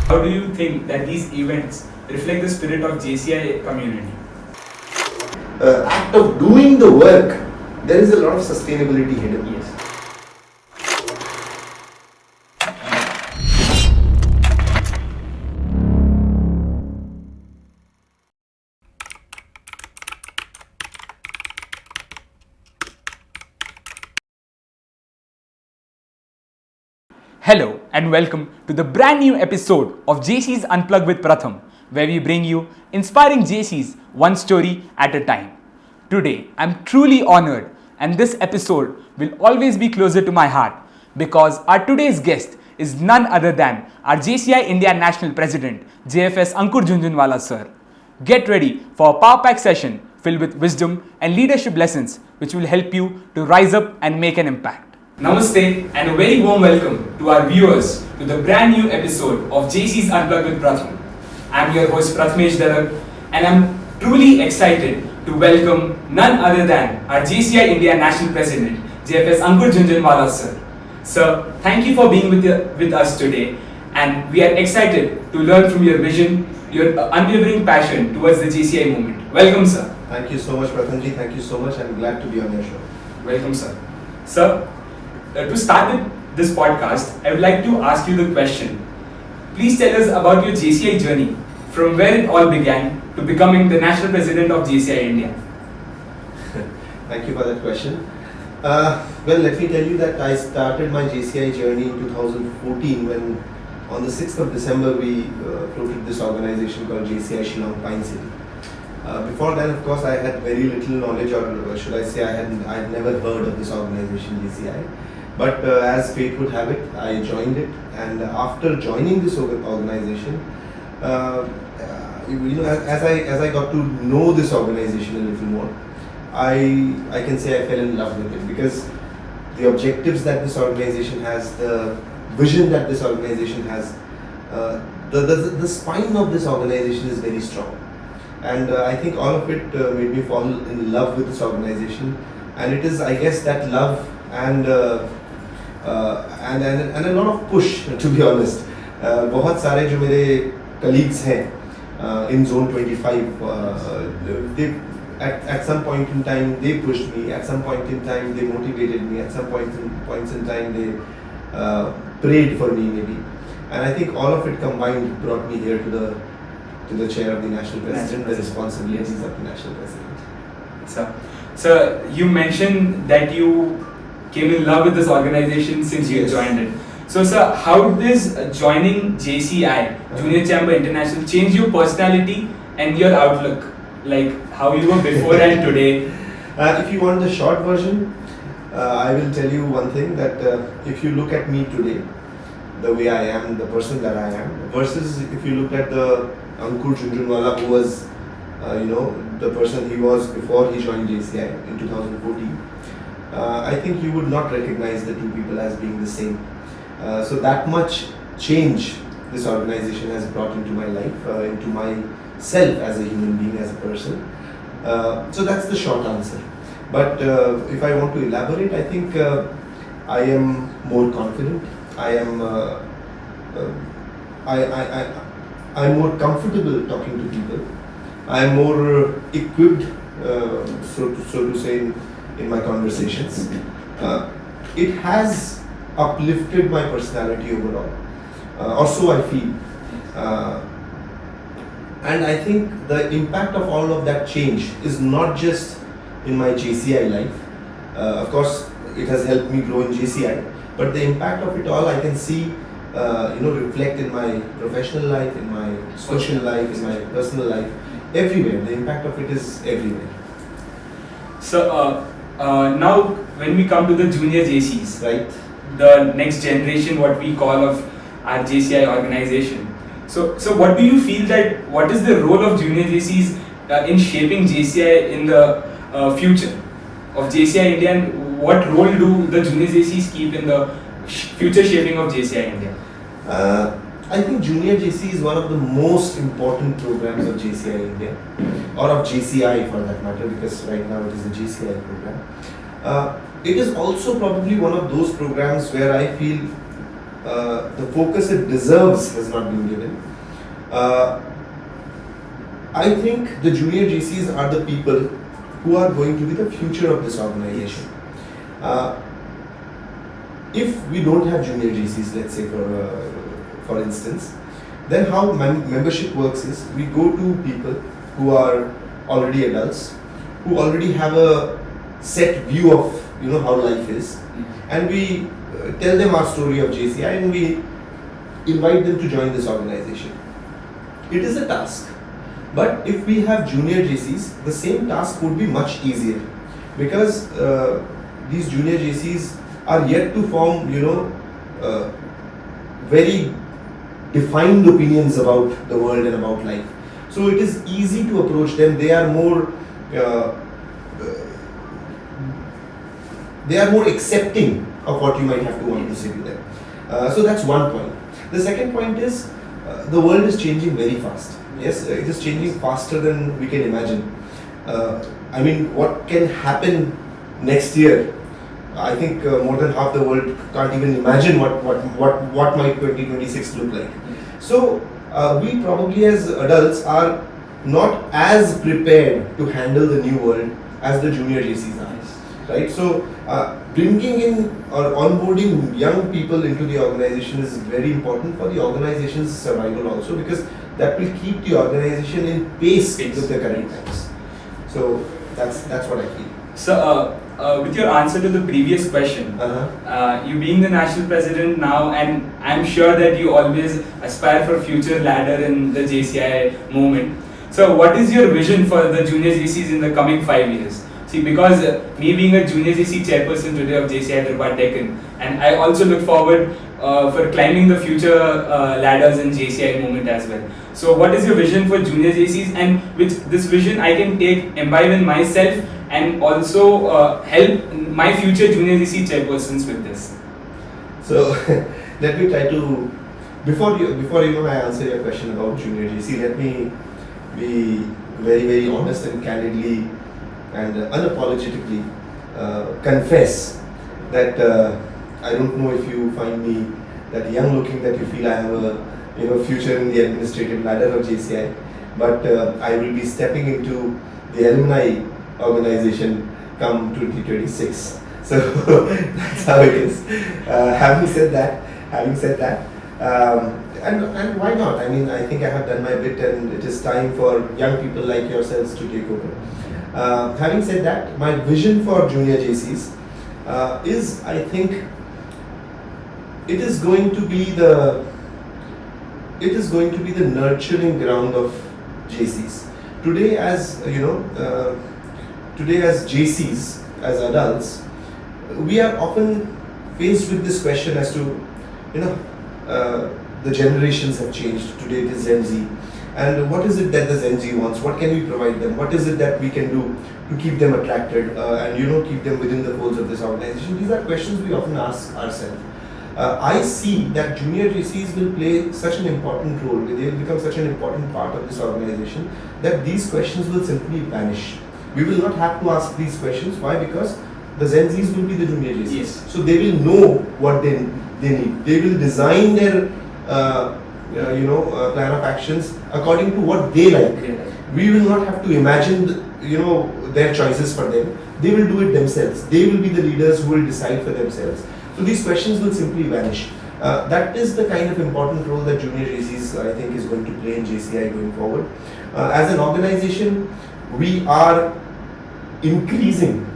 How do you think that these events reflect the spirit of JCI community? Act of doing the work, there is a lot of sustainability hidden. Yes. Hello and welcome to the brand new episode of Jaycees Unplugged with Pratham, where we bring you inspiring Jaycees one story at a time. Today, I'm truly honored, and this episode will always be closer to my heart because our today's guest is none other than our JCI India National President, JFS Ankur Jhunjhunwala Sir. Get ready for a power pack session filled with wisdom and leadership lessons which will help you to rise up and make an impact. Namaste and a very warm welcome to our viewers to the brand new episode of Jaycees Unplugged with Pratham. I'm your host Pratham, and I'm truly excited to welcome none other than our JCI India National President, JFS Ankur Jhunjhunwala Sir. Sir, thank you for being with us today, and we are excited to learn from your vision, your unwavering passion towards the JCI movement. Welcome, sir. Thank you so much, Prathamji. Thank you so much. I'm glad to be on your show. Welcome, sir. Sir, to start with this podcast, I would like to ask you the question. Please tell us about your JCI journey, from where it all began to becoming the National President of JCI India. Thank you for that question. Well, let me tell you that I started my JCI journey in 2014 when on the 6th of December we floated this organization called JCI Shillong Pine City. Before that, of course, I had very little knowledge, or should I say I had never heard of this organization JCI. But as fate would have it, I joined it, and after joining this organization, as I got to know this organization a little more, I can say I fell in love with it because the objectives that this organization has, the vision that this organization has, the spine of this organization is very strong, and I think all of it made me fall in love with this organization, and it is, I guess, that love and a lot of push, to be honest. बहुत सारे जो मेरे colleagues हैं in zone 25, they at some point in time they pushed me, at some point in time they motivated me, at some points in time they prayed for me maybe, and I think all of it combined brought me here to the chair of the National President, the responsibilities of the National President. So you mentioned that you came in love with this organization since you joined it. So, sir, how does joining JCI, Junior Chamber International, change your personality and your outlook? Like how you were before and today? If you want the short version, I will tell you one thing, that if you look at me today, the way I am, the person that I am, versus if you look at the Ankur Jhunjhunwala who was, the person he was before he joined JCI in 2014, I think you would not recognize the two people as being the same. So that much change this organization has brought into my life, into myself as a human being, as a person. So that's the short answer. But if I want to elaborate, I think I am more confident. I'm more comfortable talking to people. I'm more equipped, so to say, in my conversations. It has uplifted my personality overall, or so I feel. And I think the impact of all of that change is not just in my JCI life. Of course, it has helped me grow in JCI, but the impact of it all I can see reflect in my professional life, in my social life, in my personal life, everywhere. The impact of it is everywhere. So now when we come to the junior JCs, right, the next generation, what we call of our JCI organization. So what do you feel that, what is the role of junior JCs in shaping JCI in the future of JCI India, and what role do the junior JCs keep in the future shaping of JCI India? I think Junior JC is one of the most important programs of JCI India, or of JCI for that matter, because right now it is the JCI program. It is also probably one of those programs where I feel the focus it deserves has not been given. I think the junior JCs are the people who are going to be the future of this organization. If we don't have junior JCs, let's say for instance, then how membership works is we go to people who are already adults, who already have a set view of how life is, and we tell them our story of JCI and we invite them to join this organization. It is a task, but if we have junior JCs, the same task would be much easier, because these junior JCs are yet to form very defined opinions about the world and about life. So it is easy to approach them. They are more accepting of what you might have to want to say to them. So that's one point. The second point is the world is changing very fast. Yes, it is changing faster than we can imagine. I mean, what can happen next year? I think more than half the world can't even imagine what might 2026 look like. So we probably as adults are not as prepared to handle the new world as the junior JCs are, right? So bringing in or onboarding young people into the organization is very important for the organization's survival also, because that will keep the organization in pace with the current times. So that's what I feel. So, with your answer to the previous question, you being the national president now, and I'm sure that you always aspire for future ladder in the JCI movement. So, what is your vision for the junior JCs in the coming 5 years? See, because me being a junior JC chairperson today of JCI Deccan, and I also look forward for climbing the future ladders in JCI movement as well. So, what is your vision for junior JCs, and with this vision I can imbibe in myself and also help my future junior JC chairpersons with this? So let me try to, before I answer your question about junior JC, let me be very, very honest and candidly and unapologetically confess that I don't know if you find me that young looking that you feel I have a future in the administrative ladder of JCI, but I will be stepping into the alumni organization come 2026. So that's how it is. Having said that, and why not? I mean, I think I have done my bit, and it is time for young people like yourselves to take over. Having said that, my vision for junior JCs is, I think, it is going to be the nurturing ground of JCs. Today, as JCs, as adults, we are often faced with this question as to, the generations have changed. Today it is Gen Z. And what is it that the Gen Z wants? What can we provide them? What is it that we can do to keep them attracted and keep them within the folds of this organization? These are questions we often ask ourselves. I see that junior JCs will play such an important role, they will become such an important part of this organization, that these questions will simply vanish. We will not have to ask these questions. Why? Because the Gen Zs will be the junior JCs. Yes. So they will know what they need. They will design their plan of actions according to what they like. We will not have to imagine their choices for them. They will do it themselves. They will be the leaders who will decide for themselves. So these questions will simply vanish. That is the kind of important role that junior JCs, I think, is going to play in JCI going forward. As an organization, we are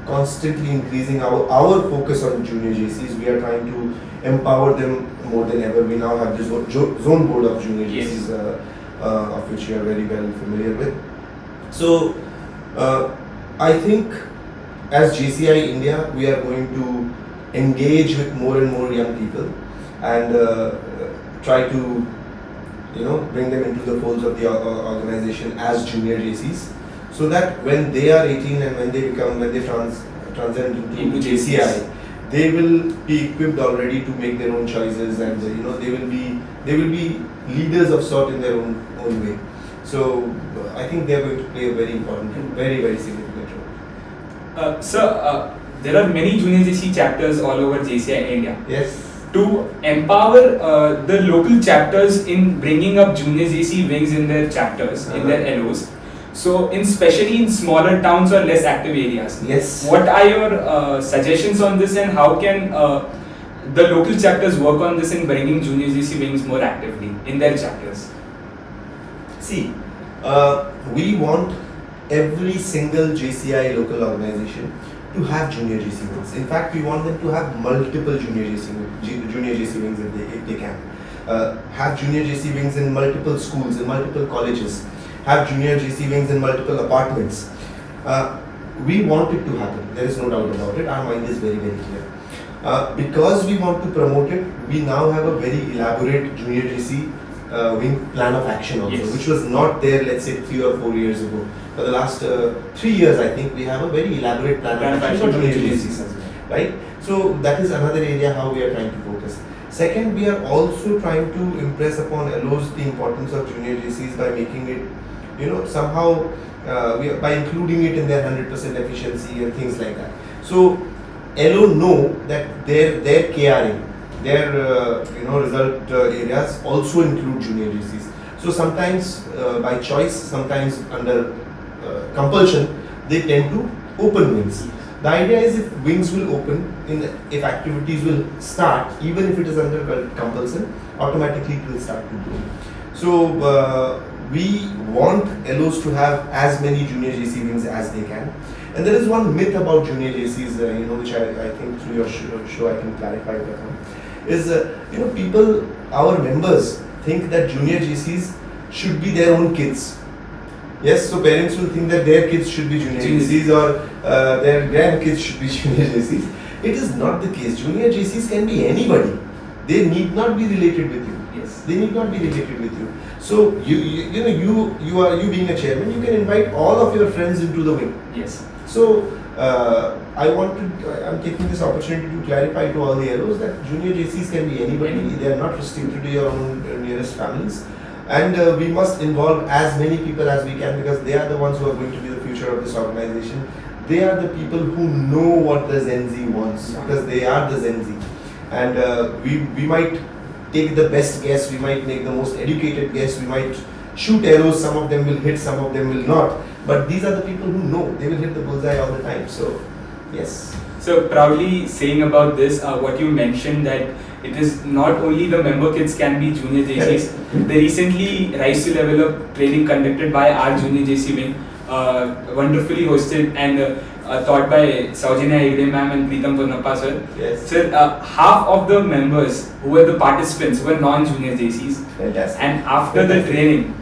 constantly increasing our focus on junior JCs. We are trying to empower them more than ever. We now have this zone board of junior JCs, of which you are very well familiar with. So, I think as JCI India, we are going to engage with more and more young people and try to bring them into the folds of the organization as junior JCs, so that when they are 18 and when they transcend into JCI, they will be equipped already to make their own choices, and they will be leaders of sort in their own way. So I think they are going to play a very important, very, very significant role. Sir, there are many junior JC chapters all over JCI India. Yes. to empower the local chapters in bringing up junior JC wings in their chapters, in their LOs. So, especially in smaller towns or less active areas. Yes. What are your suggestions on this, and how can the local chapters work on this in bringing junior JC wings more actively in their chapters? See, we want every single JCI local organization to have junior JC wings. In fact, we want them to have multiple junior JC wings if they can. Have junior JC wings in multiple schools, in multiple colleges. Have junior JC wings in multiple apartments. We want it to happen. There is no doubt about it. Our mind is very, very clear. Because we want to promote it, we now have a very elaborate junior JC wing plan of action also, Yes. which was not there, let's say, 3 or 4 years ago. For the last 3 years, I think we have a very elaborate plan of action for junior JCs, right? So that is another area how we are trying to focus. Second, we are also trying to impress upon LOs the importance of junior JCs by making it, somehow by including it in their 100% efficiency and things like that. So LO know that their KRA, their result areas also include junior JCs. So sometimes by choice, sometimes under compulsion, they tend to open wings. The idea is if wings will open, if activities will start, even if it is under compulsion, automatically it will start to grow. So we want LOs to have as many junior JC wings as they can. And there is one myth about junior JCs, which I think through your show I can clarify better. Is people, our members, think that junior JCs should be their own kids. Yes, so parents will think that their kids should be junior JCs or their grandkids should be junior JCs. It is not the case. Junior JCs can be anybody. They need not be related with you. Yes. They need not be related with you. So you being a chairman, you can invite all of your friends into the wing. Yes. So I'm taking this opportunity to clarify to all the LOs that junior JCs can be anybody. They are not restricted to your own nearest families. And we must involve as many people as we can, because they are the ones who are going to be the future of this organization. They are the people who know what the Gen Z wants, because they are the Gen Z. And we might take the best guess, we might make the most educated guess, we might shoot arrows, some of them will hit, some of them will not. But these are the people who know, they will hit the bullseye all the time. So, yes. So proudly saying about this, what you mentioned, that it is not only the member kids can be junior JCs. The recently Rise to Level Up training conducted by our junior JC wing, wonderfully hosted and taught by Saujanya Hegde ma'am and Pratham sir. Yes. So half of the members who were the participants were non-junior JCs. Fantastic. And after the training,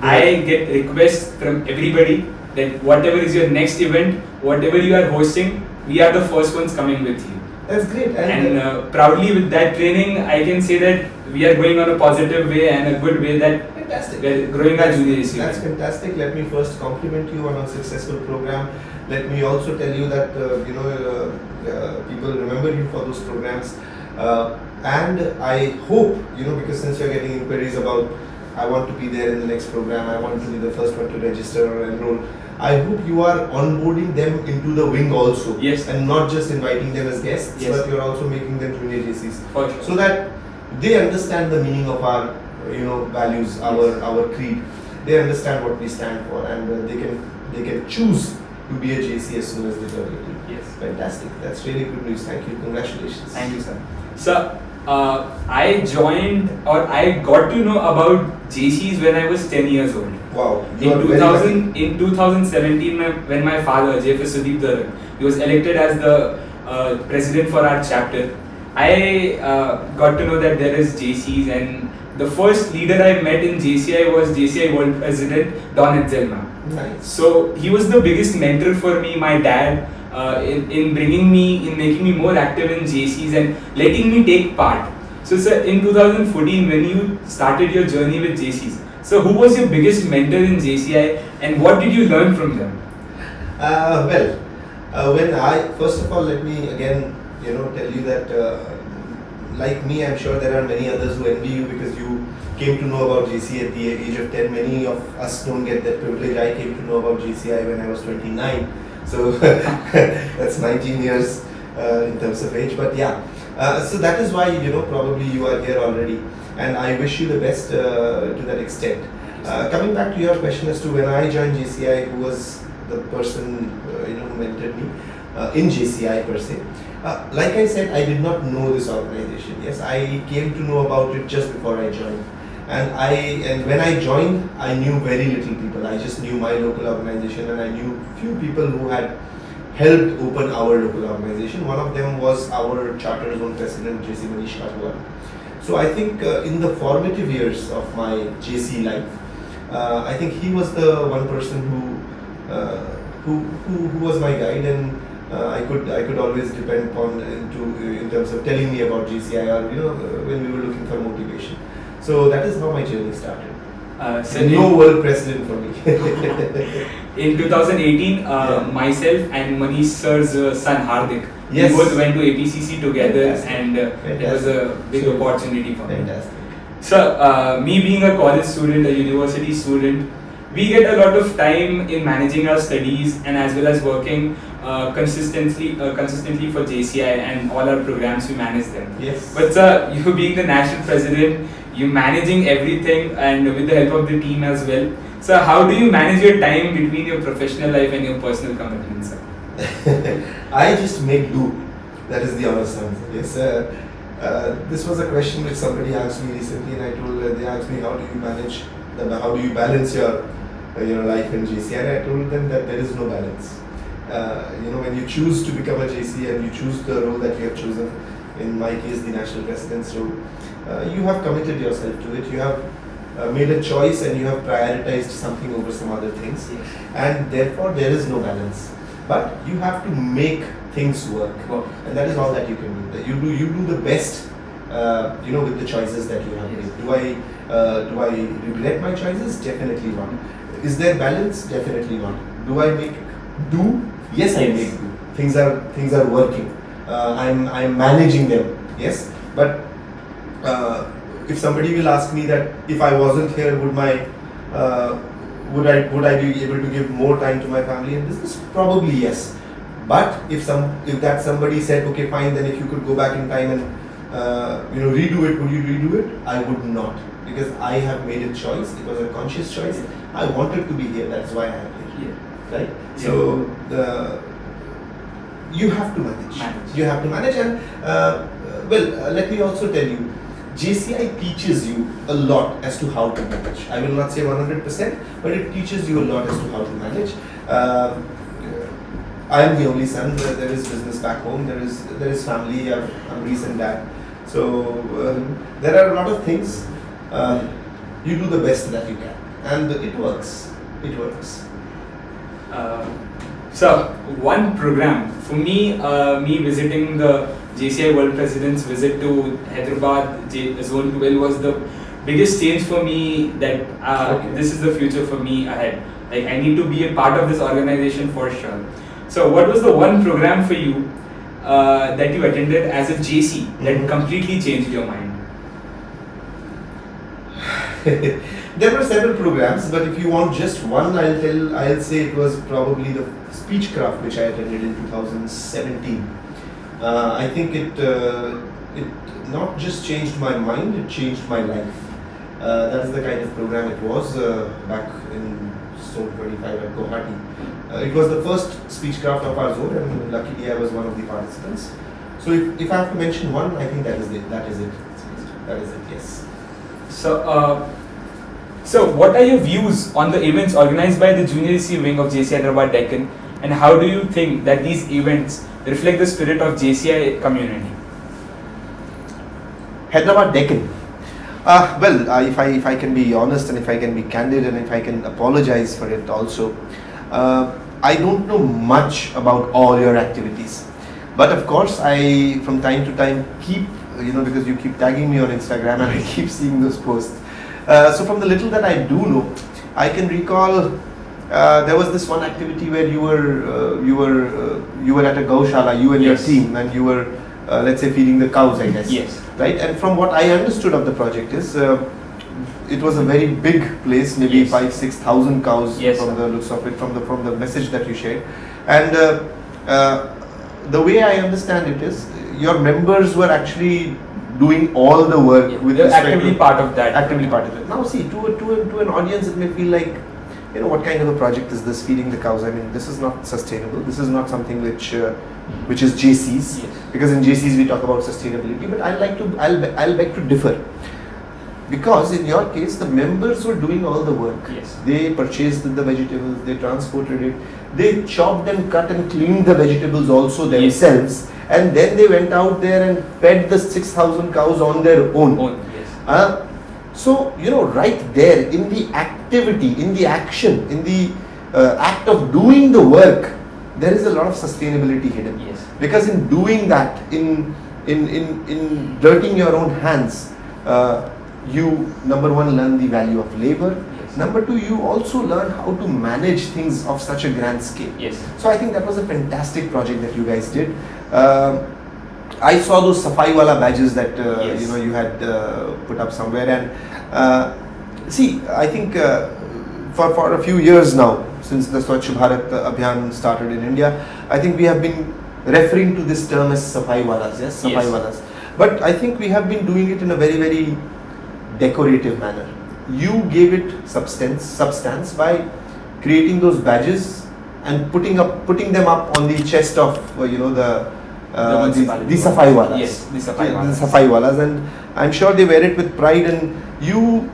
I get requests from everybody that whatever is your next event, whatever you are hosting, we are the first ones coming with you. That's great. And proudly with that training, I can say that we are going on a positive way and a good way, that fantastic. we are growing our junior JC. That's fantastic. Let me first compliment you on a successful program. Let me also tell you that people remember you for those programs. And I hope, because since you're getting inquiries about, I want to be there in the next program, I want to be the first one to register or enroll, I hope you are onboarding them into the wing also. Yes. And not just inviting them as guests, Yes. but you're also making them junior JCs. For sure. So that they understand the meaning of our, values, our creed. They understand what we stand for, and they can choose to be a JC as soon as they turn 18. Yes. Fantastic. That's really good news. Thank you. Congratulations. Thank you, sir. Sir, I joined, or I got to know about JCs when I was 10 years old. Wow. In 2017, when my father, JFS he was elected as the president for our chapter, I got to know that there is JCs, and the first leader I met in JCI was JCI World President Don Edzelma. Nice. So he was the biggest mentor for me, my dad, in making me more active in JCs and letting me take part. So sir, in 2014, when you started your journey with JCs, so who was your biggest mentor in JCI, and what did you learn from them? First of all, let me again, tell you that like me, I'm sure there are many others who envy you, because you came to know about JC at the age of 10. Many of us don't get that privilege. I came to know about JCI when I was 29. So that's 19 years in terms of age. But yeah, so that is why probably you are here already, and I wish you the best to that extent. Coming back to your question as to when I joined JCI, who was the person who mentored me in JCI per se. Like I said, I did not know this organization. Yes, I came to know about it just before I joined. And when I joined, I knew very little people. I just knew my local organization, and I knew few people who had helped open our local organization. One of them was our charter zone president, JC. So I think in the formative years of my JC life, I think he was the one person who was my guide, and I could always depend upon in terms of telling me about JCI, or when we were looking for motivation. So that is how my journey started. No world precedent for me. In 2018, myself and Manish Sir's son Hardik, we both went to APCC together. Fantastic. And it was a big opportunity for me. Fantastic. So, me being a college student, a university student, we get a lot of time in managing our studies and as well as working consistently for JCI, and all our programs we manage them. Yes. But you being the national president, you managing everything and with the help of the team as well. So how do you manage your time between your professional life and your personal commitments? I just make do. That is the honest answer. Yes. This was a question which somebody asked me recently, and I told they asked me how do you balance your life in JCI, and I told them that there is no balance. When you choose to become a JC and you choose the role that you have chosen, in my case the national president's role, you have committed yourself to it. You have made a choice and you have prioritized something over some other things, and therefore there is no balance. But you have to make things work, and that is all that you can do. You do the best, with the choices that you have made. Do I regret my choices? Definitely not. Is there balance? Definitely not. Do I make do? Yes, I make do. Things are working. I'm managing them. Yes, but if somebody will ask me that if I wasn't here, would I be able to give more time to my family and business? Probably yes. But if that somebody said, okay, fine, then if you could go back in time and redo it, would you redo it? I would not, because I have made a choice. It was a conscious choice. I wanted to be here. That's why I am here. Right? Yeah. So you have to manage. You have to manage, and let me also tell you, JCI teaches you a lot as to how to manage. I will not say 100%, but it teaches you a lot as to how to manage. I am the only son. There is business back home. There is family. I'm recent dad. So there are a lot of things. You do the best that you can, and it works. It works. So one program for me, me visiting the JCI World President's visit to Hyderabad Zone 12 was the biggest change for me. That this is the future for me ahead. Like, I need to be a part of this organization for sure. So what was the one program for you that you attended as a JC that completely changed your mind? There were several programs, but if you want just one, I'll say it was probably the Speechcraft which I attended in 2017. I think it not just changed my mind, it changed my life. That is the kind of program it was back in Zone 25 at Guwahati. It was the first Speechcraft of our zone, and luckily I was one of the participants. So if I have to mention one, I think that is it. That is it. Yes. So what are your views on the events organized by the Junior JC wing of JCI Hyderabad Deccan, and how do you think that these events reflect the spirit of JCI community? Hyderabad Deccan. If I can be honest, and if I can be candid, and if I can apologize for it also, I don't know much about all your activities, but of course I from time to time keep, because you keep tagging me on Instagram and I keep seeing those posts. So from the little that I do know, I can recall there was this one activity where you were at a gaushala, you and your team, and you were let's say feeding the cows, I guess. Yes. Right. And from what I understood of the project is, it was a very big place, maybe 5,000-6,000 cows from the looks of it, from the message that you shared, and the way I understand it is, your members were actually doing all the work with they're respect actively to- part of that. Actively part of it. Now see, to an audience it may feel like, what kind of a project is this, feeding the cows? I mean, this is not sustainable. This is not something which is JC's, Yes. because in JC's we talk about sustainability. But I'll beg to differ, because in your case the members were doing all the work. Yes. They purchased the vegetables, they transported it, they chopped and cut and cleaned the vegetables also themselves, and then they went out there and fed the 6,000 cows on their own. Yes. So, right there in the activity, in the action, in the act of doing the work, there is a lot of sustainability hidden. Yes. Because in doing that, in dirtying your own hands, you, number one, learn the value of labor. Yes. Number two, you also learn how to manage things of such a grand scale. Yes. So I think that was a fantastic project that you guys did. I saw those Safai Wala badges that Yes. you had put up somewhere, and see, I think for a few years now, since the Swachh Bharat Abhiyan started in India, I think we have been referring to this term as Safai Walas, yes, Safai Yes. Walas. But I think we have been doing it in a very, very decorative manner. You gave it substance by creating those badges and putting them up on the chest of the Safai Walas. Yes, the Safai The Walas. Safai Walas, and I'm sure they wear it with pride. And you,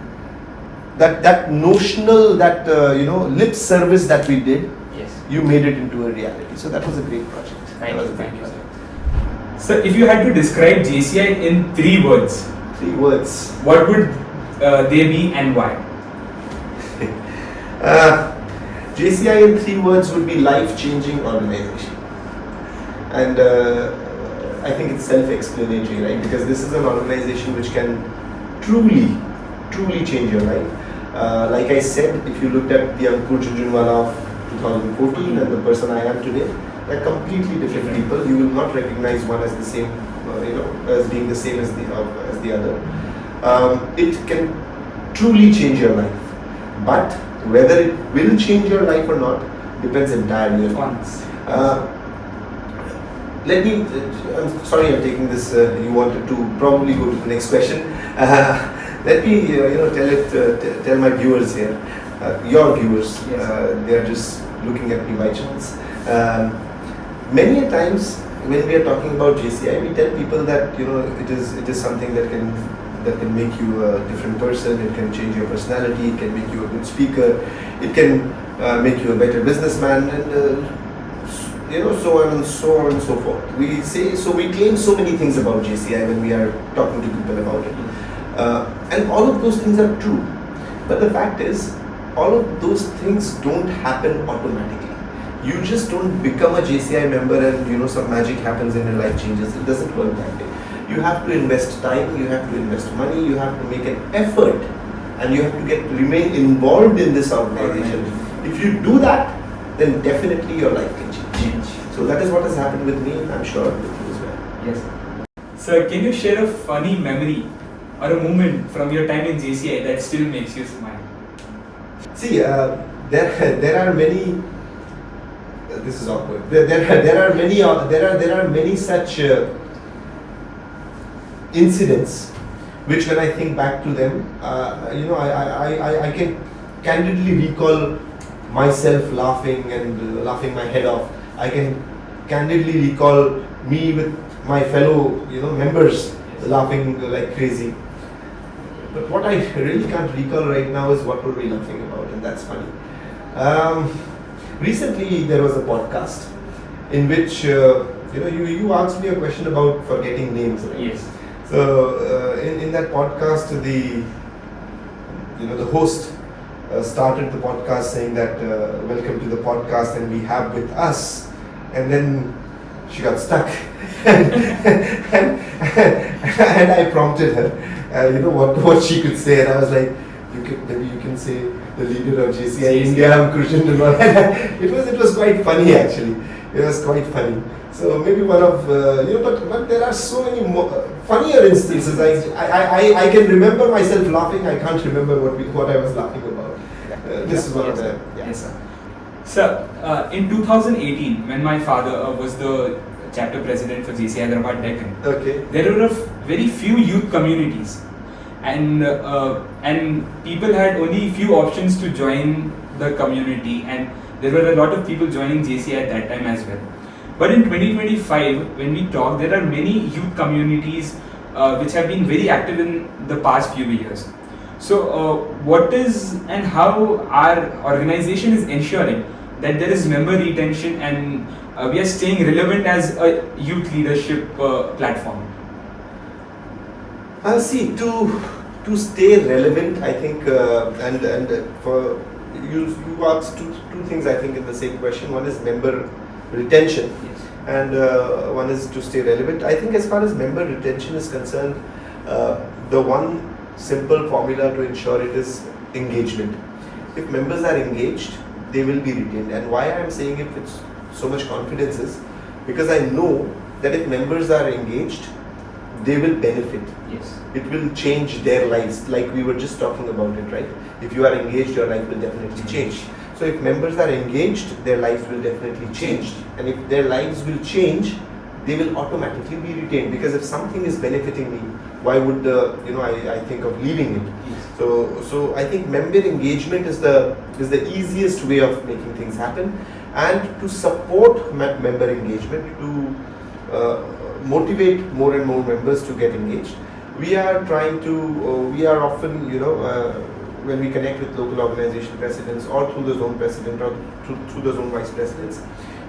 that notional, that lip service that we did, Yes. you made it into a reality. So that was a great project. Thank That was you. a great Thank you, project. sir. Sir, if you had to describe JCI in 3 words, 3 words. what would they be and why? JCI in 3 words would be life-changing organization. And I think it's self-explanatory, right? Because this is an organization which can truly change your life. Like I said, if you looked at the Ankur Jhunjhunwala of 2014 and the person I am today, they're completely different people. You will not recognize one as the same, as being the same as the other. It can truly change your life, but whether it will change your life or not depends entirely on you. I'm sorry I'm taking this, you wanted to probably go to the next question. Let me tell my viewers here, your viewers, Yes. they are just looking at me by chance. Many a times when we are talking about JCI, we tell people that it is something that can make you a different person, it can change your personality, it can make you a good speaker, it can make you a better businessman, and so on and so forth. We claim so many things about JCI when we are talking to people about it. And all of those things are true. But the fact is, all of those things don't happen automatically. You just don't become a JCI member and some magic happens and your life changes. It doesn't work that way. You have to invest time, you have to invest money, you have to make an effort, and you have to remain involved in this organization. If you do that, then definitely your life can change. So that is what has happened with me, and I'm sure with you as well. Yes. Sir, can you share a funny memory or a moment from your time in JCI that still makes you smile? See, there are many. This is awkward. There are many such incidents, which when I think back to them, I can candidly recall myself laughing and laughing my head off. I can candidly recall me with my fellow members laughing like crazy. But what I really can't recall right now is what were we laughing about, and that's funny. Recently there was a podcast in which you asked me a question about forgetting names, right? Yes. So in that podcast, the host started the podcast saying that welcome to the podcast, and we have with us, and then she got stuck, and I prompted her, what she could say, and I was like, maybe you can say the leader of JCI India, Ankur Jhunjhunwala. It was quite funny actually. It was quite funny. So maybe one of but there are so many more funnier instances. I can remember myself laughing. I can't remember what I was laughing about. This is one of them. Yes, sir. Sir, in 2018, when my father was the chapter president for JCI Hyderabad Deccan. Okay. There were very few youth communities, and people had only few options to join the community, and there were a lot of people joining JCI at that time as well. But in 2025, when we talk, there are many youth communities which have been very active in the past few years. So, what is and how our organization is ensuring that there is member retention and we are staying relevant as a youth leadership platform? See, to stay relevant, I think, and for you asked two things, I think, in the same question. One is member retention, Yes. and one is to stay relevant. I think as far as member retention is concerned, the one simple formula to ensure it is engagement. If members are engaged, they will be retained. And why I am saying it with so much confidence is because I know that if members are engaged, they will benefit. Yes. It will change their lives, like we were just talking about it, right? If you are engaged, your life will definitely change. So if members are engaged, their lives will definitely change. And if their lives will change, they will automatically be retained. Because if something is benefiting me, why would I think of leaving it? Yes. So I think member engagement is the easiest way of making things happen. And to support member engagement, to motivate more and more members to get engaged, we are trying to, we are often, when we connect with local organization presidents or through the zone president or through the zone vice presidents,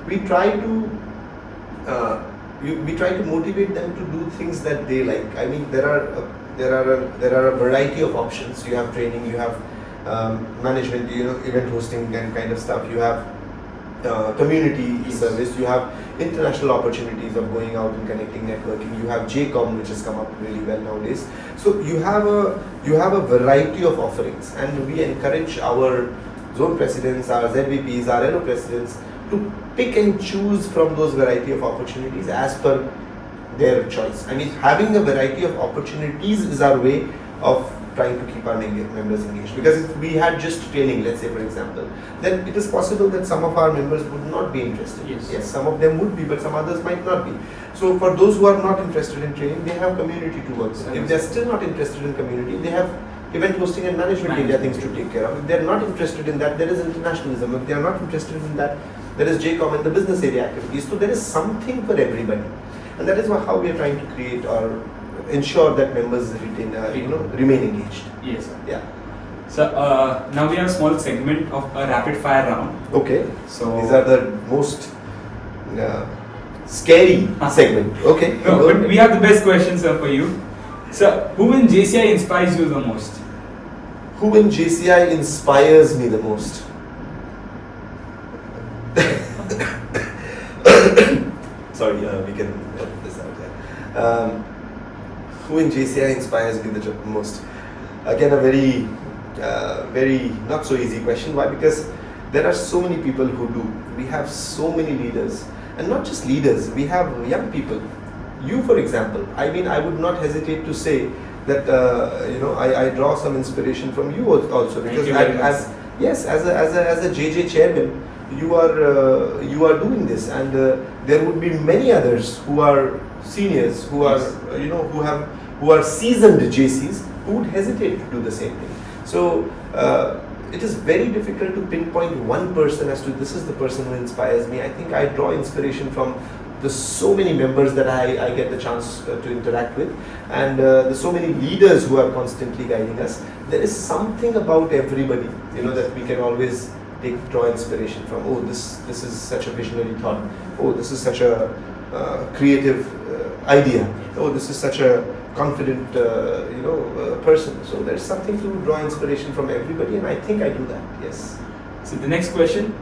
we try to motivate them to do things that they like. I mean, there are a variety of options. You have training, you have management, event hosting and kind of stuff. You have community service. You have international opportunities of going out and connecting, networking. You have JCOM, which has come up really well nowadays. So you have a variety of offerings, and we encourage our zone presidents, our ZVPs, our LO presidents to pick and choose from those variety of opportunities as per their choice. I mean, having a variety of opportunities is our way of trying to keep our members engaged. Because if we had just training, let's say for example, then it is possible that some of our members would not be interested. Yes, some of them would be, but some others might not be. So for those who are not interested in training, they have community to work with. If they are still not interested in community, they have event hosting and management area things to take care of. If they are not interested in that, there is internationalism. If they are not interested in that, there is JCOM and the business area activities. So there is something for everybody, and that is how we are trying to create or ensure that members remain engaged. Yes, sir. Yeah. So now we have a small segment of a rapid fire round. Okay. So these are the most scary segment. Okay. No, but we have the best questions, sir, for you. So who in JCI inspires you the most? Who in JCI inspires me the most? Sorry, we can edit this out. Yeah. Who in JCI inspires me the most? Again, a very not so easy question. Why? Because there are so many people who do. We have so many leaders, and not just leaders. We have young people. You, for example. I mean, I would not hesitate to say that I draw some inspiration from you also, because as a JJ chairman, you are doing this, and there would be many others who are seniors, who are who are seasoned JCs, who would hesitate to do the same thing. So it is very difficult to pinpoint one person as to this is the person who inspires me. I think I draw inspiration from the so many members that I get the chance to interact with, and the so many leaders who are constantly guiding us. There is something about everybody, that we can always draw inspiration from. Oh, this is such a visionary thought. Oh, this is such a creative idea. Oh, this is such a confident person. So there's something to draw inspiration from everybody, and I think I do that. Yes. So the next question: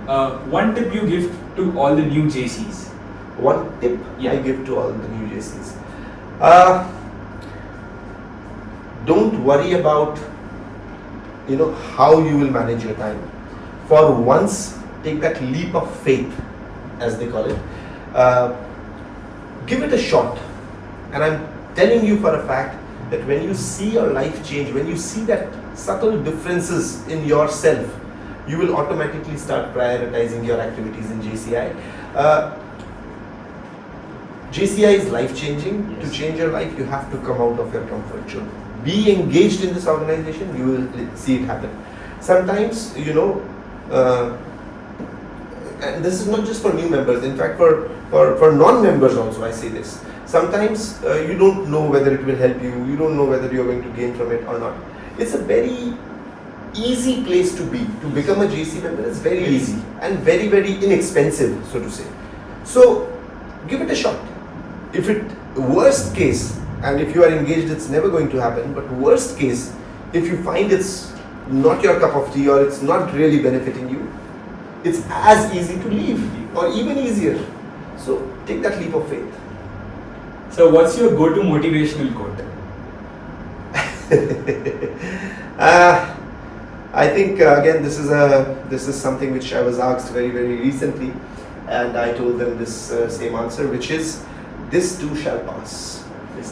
one tip you give to all the new JCs. One tip Yeah. I give to all the new JCs. Don't worry about how you will manage your time. For once, take that leap of faith, as they call it. Give it a shot. And I'm telling you for a fact that when you see your life change, when you see that subtle differences in yourself, you will automatically start prioritizing your activities in JCI. JCI is life changing. Yes. To change your life, you have to come out of your comfort zone. Be engaged in this organization, you will see it happen. Sometimes, and this is not just for new members, in fact for non-members also I say this. Sometimes you don't know whether it will help you don't know whether you're going to gain from it or not. It's a very easy place to be. To become a JC member is very easy and very, very inexpensive, so to say. So give it a shot. If it, worst case, and if you are engaged, it's never going to happen, but worst case, if you find it's not your cup of tea or it's not really benefiting you, it's as easy to leave or even easier. So take that leap of faith. So what's your go-to motivational quote? I think again this is something which I was asked very, very recently, and I told them this same answer, which is, this too shall pass.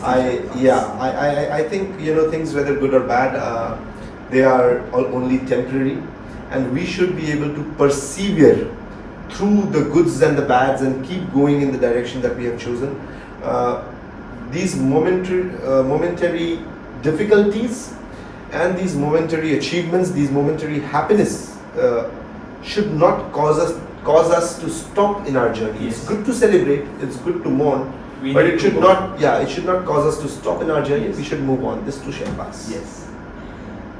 I think things, whether good or bad, they are only temporary, and we should be able to persevere through the goods and the bads and keep going in the direction that we have chosen. These momentary difficulties and these momentary achievements, these momentary happiness should not cause us to stop in our journey. Yes. It's good to celebrate, it's good to mourn, but it should not cause us to stop in our journey. Yes. We should move on. This too shall pass. Yes.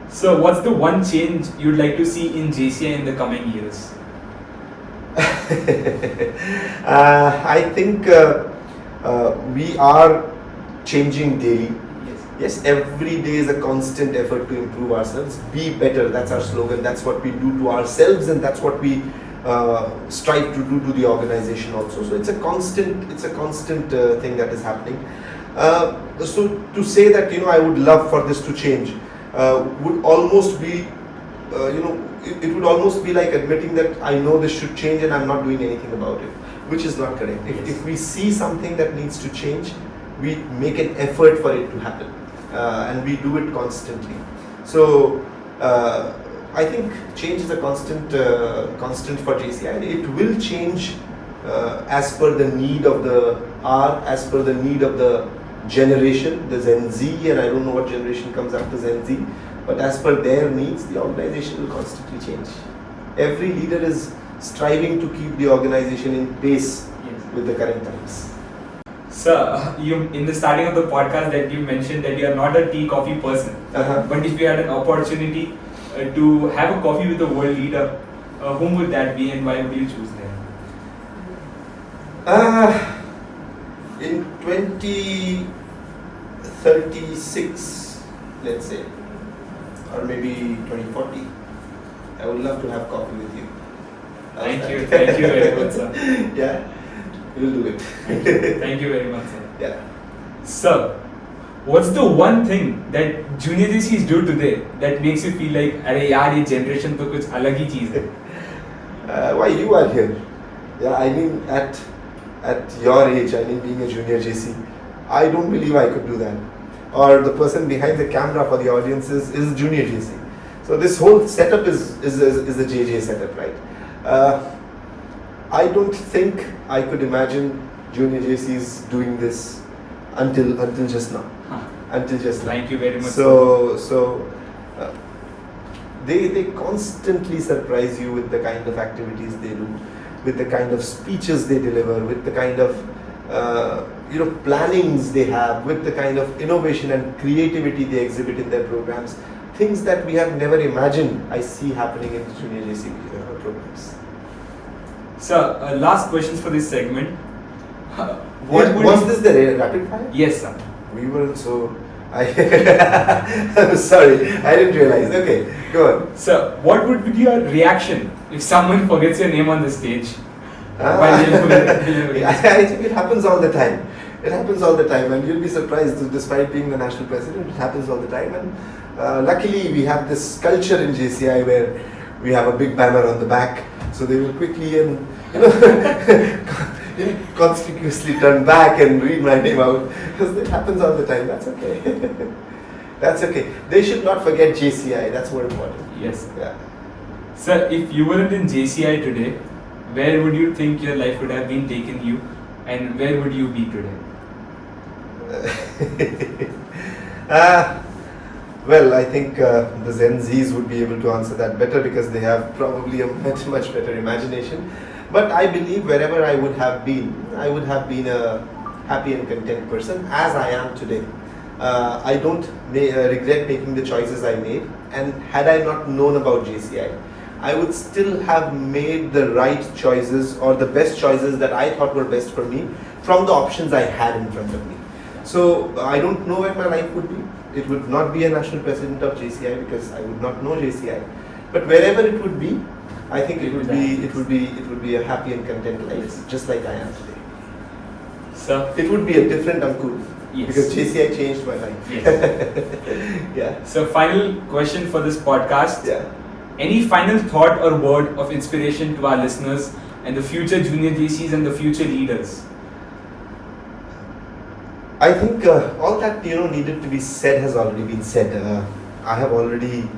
So what's the one change you'd like to see in JCI in the coming years? I think we are changing daily. Yes, every day is a constant effort to improve ourselves. Be better, that's our slogan. That's what we do to ourselves, and that's what we strive to do to the organization also. So it's a constant thing that is happening. So to say that I would love for this to change would almost be it would almost be like admitting that I know this should change and I'm not doing anything about it, which is not correct. If we see something that needs to change, we make an effort for it to happen, and we do it constantly. So I think change is a constant for JCI. It will change as per the need of the hour, as per the need of the generation, the Gen Z, and I don't know what generation comes after Gen Z, but as per their needs, the organization will constantly change. Every leader is striving to keep the organization in pace with the current times. Sir, you in the starting of the podcast that you mentioned that you are not a tea coffee person, but if you had an opportunity to have a coffee with a world leader, whom would that be and why would you choose them? In 2036, let's say, or maybe 2040, I would love to have coffee with you. Thank you very much, sir. Yeah, we'll do it. Thank you very much, sir. Yeah. Sir, what's the one thing that junior JCs do today that makes you feel like, अरे यार ये generation तो कुछ अलग ही चीज है? Why you are here? Yeah, I mean at your age, I mean being a junior JC, I don't believe I could do that. Or the person behind the camera for the audience is junior JC. So this whole setup is a JJ setup, right? I don't think I could imagine junior JCs doing this until just now. Until just now. Thank you very much. So they constantly surprise you with the kind of activities they do, with the kind of speeches they deliver, with the kind of plannings they have, with the kind of innovation and creativity they exhibit in their programs. Things that we have never imagined, I see happening in junior JC programs. Sir, last questions for this segment. Was this the rapid fire? Yes, sir. We weren't so. I'm sorry, I didn't realize. Okay, go on. Sir, what would be your reaction if someone forgets your name on the stage? I think it happens all the time. It happens all the time, and you'll be surprised. Despite being the national president, it happens all the time. And luckily, we have this culture in JCI where we have a big banner on the back, so they will quickly and conspicuously turn back and read my name out, because it happens all the time. That's okay. That's okay. They should not forget JCI. That's more important. Yes. Yeah. Sir, if you weren't in JCI today, where would you think your life would have been taken you? and where would you be today? Well, I think the Gen Zs would be able to answer that better because they have probably a much better imagination. But I believe wherever I would have been a happy and content person as I am today. I don't regret making the choices I made, and had I not known about JCI, I would still have made the right choices or the best choices that I thought were best for me from the options I had in front of me. So I don't know where my life would be. It would not be a national president of JCI because I would not know JCI. But wherever it would be, I think it would be a happy and content life, just like I am today. So it would be a different Ankur. Yes. Because JCI changed my life. Yes. Yeah. So final question for this podcast. Yeah. Any final thought or word of inspiration to our listeners and the future junior JCs and the future leaders? I think all that needed to be said has already been said. I have already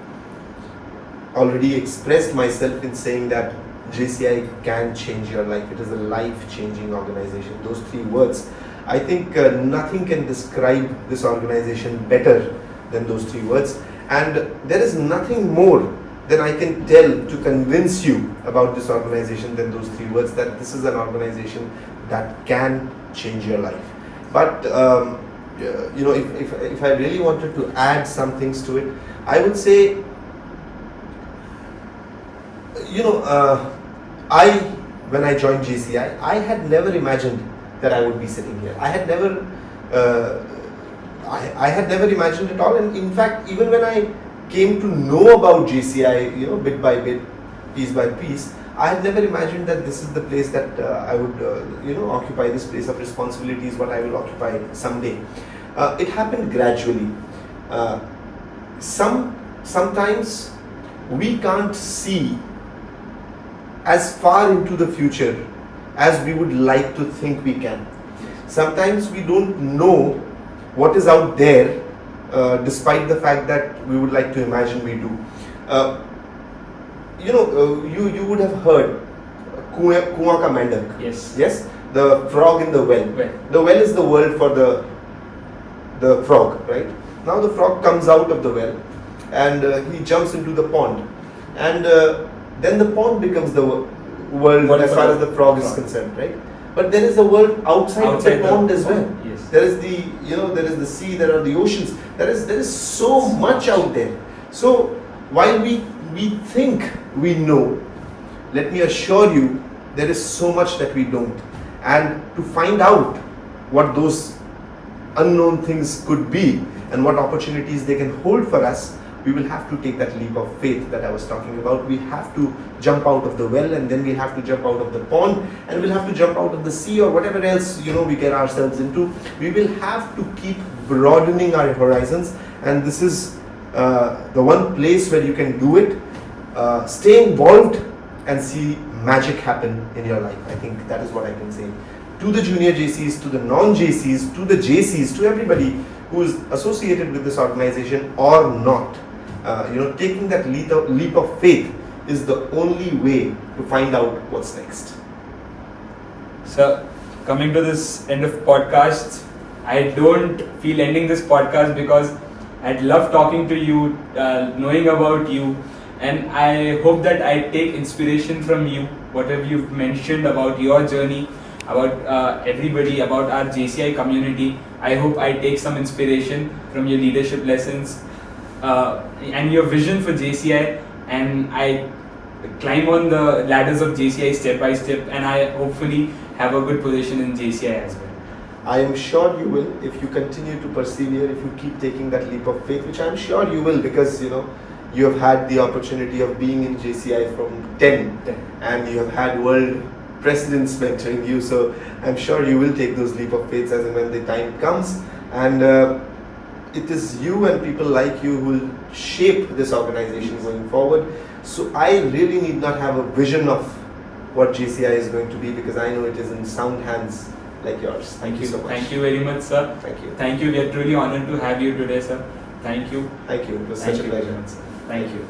expressed myself in saying that JCI can change your life. It is a life-changing organization. Those three words. I think nothing can describe this organization better than those three words. And there is nothing more than I can tell to convince you about this organization than those three words, that this is an organization that can change your life. But if I really wanted to add some things to it, I would say, when I joined JCI, I had never imagined that I would be sitting here. I had never imagined at all. And in fact, even when I came to know about JCI, bit by bit, piece by piece, I had never imagined that this is the place that I would, occupy this place of responsibilities, what I will occupy someday. It happened gradually. Sometimes we can't see as far into the future as we would like to think we can. Sometimes we don't know what is out there, despite the fact that we would like to imagine we do. You would have heard Kuan ka mendak. Yes. Yes, the frog in the well. The well is the world for the frog, right? Now the frog comes out of the well and he jumps into the pond, and then the pond becomes the world as far as the frog is concerned, right? But there is a world outside of the pond as well. Yes. There is there is the sea, there are the oceans. There is so much out there. So while we think we know, let me assure you, there is so much that we don't. And to find out what those unknown things could be and what opportunities they can hold for us, we will have to take that leap of faith that I was talking about. We have to jump out of the well, and then we have to jump out of the pond, and we'll have to jump out of the sea or whatever else we get ourselves into. We will have to keep broadening our horizons, and this is the one place where you can do it. Stay involved and see magic happen in your life. I think that is what I can say to the junior JCs, to the non-JCs, to the JCs, to everybody who is associated with this organization or not. Taking that leap of faith is the only way to find out what's next. So, coming to this end of podcast, I don't feel ending this podcast because I'd love talking to you, knowing about you, and I hope that I take inspiration from you, whatever you've mentioned about your journey, about everybody, about our JCI community. I hope I take some inspiration from your leadership lessons and your vision for JCI, and I climb on the ladders of JCI step by step, and I hopefully have a good position in JCI as well. I am sure you will, if you continue to persevere, if you keep taking that leap of faith, which I am sure you will, because you have had the opportunity of being in JCI from 10 and you have had world presidents mentoring you, so I'm sure you will take those leap of faiths as and when the time comes, and it is you and people like you who will shape this organization going forward. So I really need not have a vision of what JCI is going to be, because I know it is in sound hands like yours. Thank you so much. Thank you very much, sir. Thank you. Thank you. We are truly honored to have you today, sir. Thank you. Thank you. It was such a pleasure. Thank you.